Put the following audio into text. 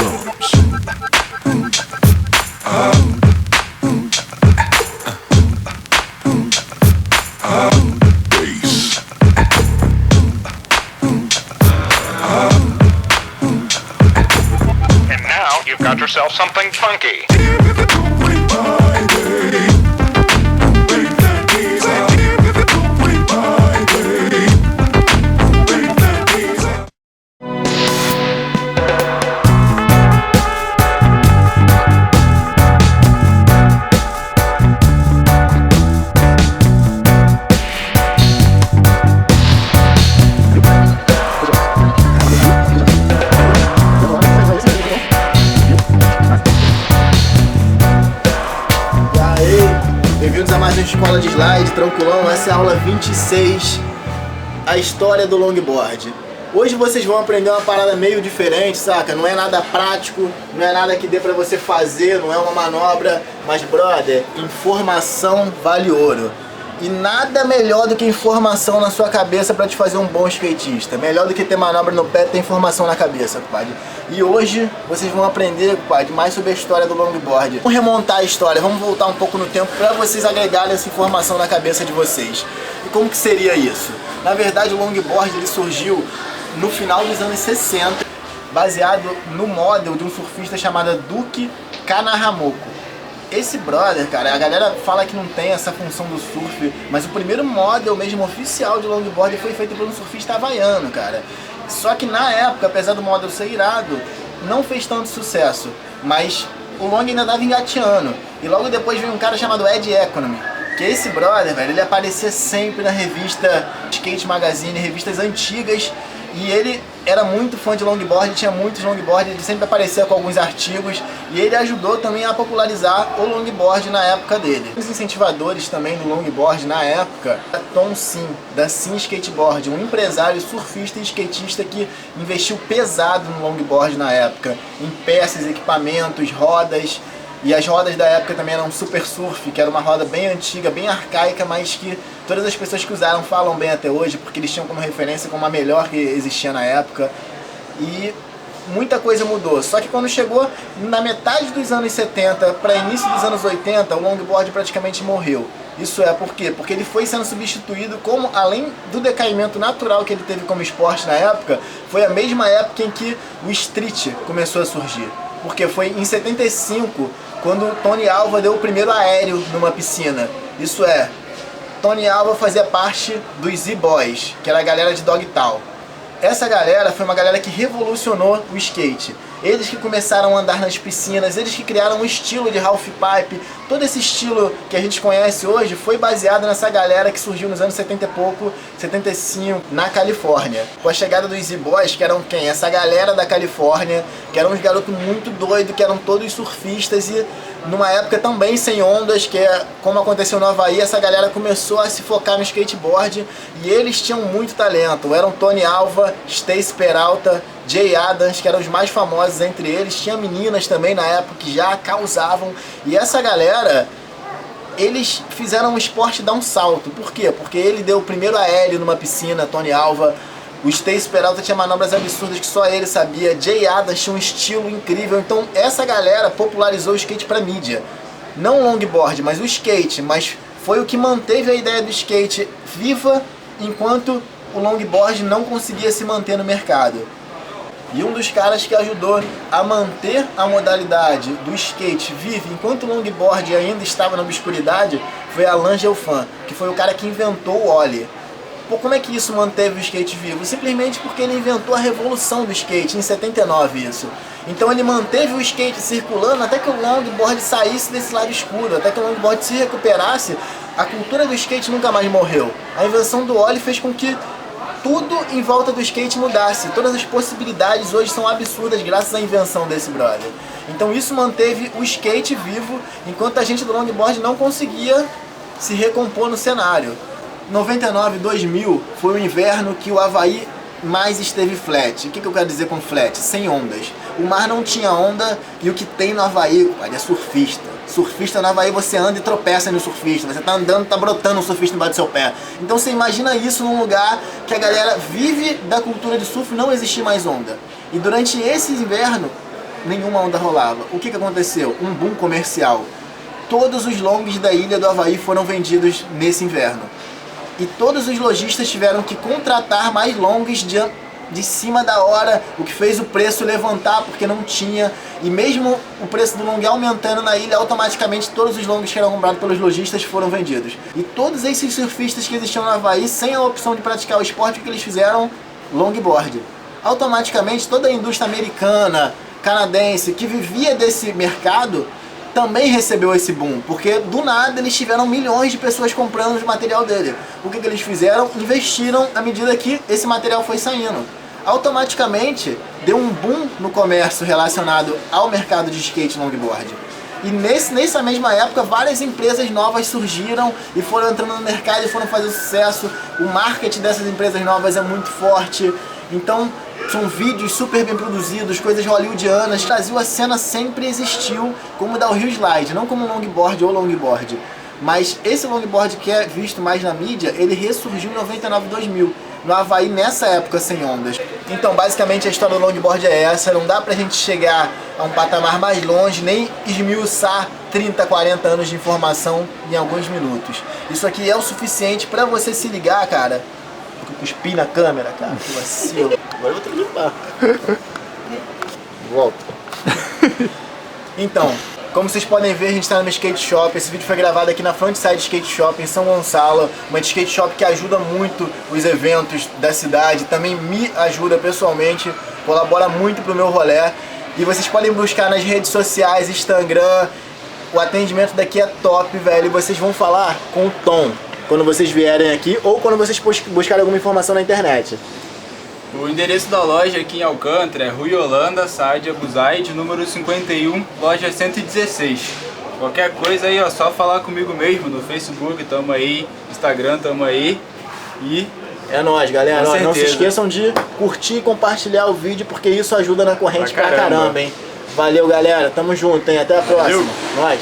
And now you've got yourself something funky. Bem-vindos a mais uma Escola de Slide, tranquilão, essa é a aula 26, a história do longboard. Hoje vocês vão aprender uma parada meio diferente, saca? Não é nada prático, não é nada que dê pra você fazer, não é uma manobra, mas brother, informação vale ouro. E nada melhor do que informação na sua cabeça pra te fazer um bom skatista. Melhor do que ter manobra no pé, ter informação na cabeça, compadre. E hoje vocês vão aprender, compadre, mais sobre a história do longboard. Vamos remontar a história, vamos voltar um pouco no tempo pra vocês agregarem essa informação na cabeça de vocês. E como que seria isso? Na verdade, o longboard ele surgiu no final dos anos 60, baseado no model de um surfista chamado Duke Kanahamoko. Esse brother, cara, a galera fala que não tem essa função do surf, mas o primeiro model mesmo oficial de longboard foi feito por um surfista havaiano, cara. Só que na época, apesar do model ser irado, não fez tanto sucesso, mas o long ainda estava engateando. E logo depois veio um cara chamado Ed Economy, que esse brother, velho, ele aparecia sempre na revista Skate Magazine, revistas antigas, e ele era muito fã de longboard, tinha muitos longboard, ele sempre aparecia com alguns artigos, e ele ajudou também a popularizar o longboard na época dele. Os incentivadores também do longboard na época, Tom Sim, da Sim Skateboard, um empresário surfista e skatista que investiu pesado no longboard na época, em peças, equipamentos, rodas. E as rodas da época também eram Super Surf, que era uma roda bem antiga, bem arcaica, mas que todas as pessoas que usaram falam bem até hoje, porque eles tinham como referência como a melhor que existia na época. E muita coisa mudou. Só que quando chegou na metade dos anos 70 para início dos anos 80, o longboard praticamente morreu. Isso é por quê? Porque ele foi sendo substituído como, além do decaimento natural que ele teve como esporte na época, foi a mesma época em que o street começou a surgir. Porque foi em 75, quando o Tony Alva deu o primeiro aéreo numa piscina. Isso é, Tony Alva fazia parte dos Z-Boys, que era a galera de Dogtown. Essa galera foi uma galera que revolucionou o skate. Eles que começaram a andar nas piscinas, eles que criaram um estilo de half pipe. Todo esse estilo que a gente conhece hoje foi baseado nessa galera que surgiu nos anos 70 e pouco, 75, na Califórnia. Com a chegada dos Z-Boys, que eram quem? Essa galera da Califórnia, que eram uns garotos muito doidos, que eram todos surfistas e numa época também sem ondas, que é como aconteceu no Havaí, essa galera começou a se focar no skateboard e eles tinham muito talento. Eram Tony Alva, Stacy Peralta, Jay Adams, que eram os mais famosos entre eles. Tinha meninas também na época que já causavam. E essa galera, eles fizeram o esporte dar um salto. Por quê? Porque ele deu o primeiro aéreo numa piscina, Tony Alva. O Stacy Peralta tinha manobras absurdas que só ele sabia. Jay Adams tinha um estilo incrível. Então essa galera popularizou o skate pra mídia. Não o longboard, mas o skate. Mas foi o que manteve a ideia do skate viva enquanto o longboard não conseguia se manter no mercado. E um dos caras que ajudou a manter a modalidade do skate viva enquanto o longboard ainda estava na obscuridade foi Alain Gelfand, que foi o cara que inventou o ollie. Pô, como é que isso manteve o skate vivo? Simplesmente porque ele inventou a revolução do skate, em 79 isso. Então ele manteve o skate circulando até que o longboard saísse desse lado escuro, até que o longboard se recuperasse. A cultura do skate nunca mais morreu. A invenção do ollie fez com que tudo em volta do skate mudasse. Todas as possibilidades hoje são absurdas graças à invenção desse brother. Então isso manteve o skate vivo, enquanto a gente do longboard não conseguia se recompor no cenário. 99, 2000 foi o inverno que o Havaí mais esteve flat. O que eu quero dizer com flat? Sem ondas. O mar não tinha onda e o que tem no Havaí, é surfista. Surfista no Havaí, você anda e tropeça no surfista. Você tá andando, tá brotando um surfista embaixo do seu pé. Então você imagina isso num lugar que a galera vive da cultura de surf, não existir mais onda. E durante esse inverno, nenhuma onda rolava. O que aconteceu? Um boom comercial. Todos os longs da ilha do Havaí foram vendidos nesse inverno. E todos os lojistas tiveram que contratar mais longs de cima da hora, o que fez o preço levantar porque não tinha. E mesmo o preço do long aumentando na ilha, automaticamente todos os longs que eram comprados pelos lojistas foram vendidos. E todos esses surfistas que existiam no Havaí, sem a opção de praticar o esporte, o que eles fizeram? Longboard. Automaticamente toda a indústria americana, canadense, que vivia desse mercado, também recebeu esse boom, porque do nada eles tiveram milhões de pessoas comprando o material dele. O que eles fizeram? Investiram à medida que esse material foi saindo. Automaticamente deu um boom no comércio relacionado ao mercado de skate e longboard. E nessa mesma época várias empresas novas surgiram e foram entrando no mercado e foram fazer sucesso. O marketing dessas empresas novas é muito forte. Então são vídeos super bem produzidos, coisas hollywoodianas. No Brasil a cena sempre existiu como downhill slide, não como longboard ou longboard. Mas esse longboard que é visto mais na mídia, ele ressurgiu em 99 e 2000, no Havaí nessa época sem ondas. Então basicamente a história do longboard é essa, não dá pra gente chegar a um patamar mais longe, nem esmiuçar 30, 40 anos de informação em alguns minutos. Isso aqui é o suficiente pra você se ligar, cara. Eu cuspi na câmera, cara, que vacilo. Agora eu vou ter que limpar. Volta. Então, como vocês podem ver, a gente está no skate shop. Esse vídeo foi gravado aqui na Frontside Skate Shop em São Gonçalo, uma skate shop que ajuda muito os eventos da cidade, também me ajuda pessoalmente, colabora muito pro meu rolê. E vocês podem buscar nas redes sociais, Instagram. O atendimento daqui é top, velho. E vocês vão falar com o Tom quando vocês vierem aqui ou quando vocês buscarem alguma informação na internet. O endereço da loja aqui em Alcântara é Rua Holanda, Sádia Buzaide, número 51, loja 116. Qualquer coisa aí, ó, só falar comigo mesmo no Facebook, tamo aí, Instagram, tamo aí. E é nóis, galera. Com Não se certeza. esqueçam de curtir e compartilhar o vídeo, porque isso ajuda na corrente Pra pra caramba. caramba, hein? Valeu, galera. Tamo junto, hein? Até a próxima. Valeu. Nós.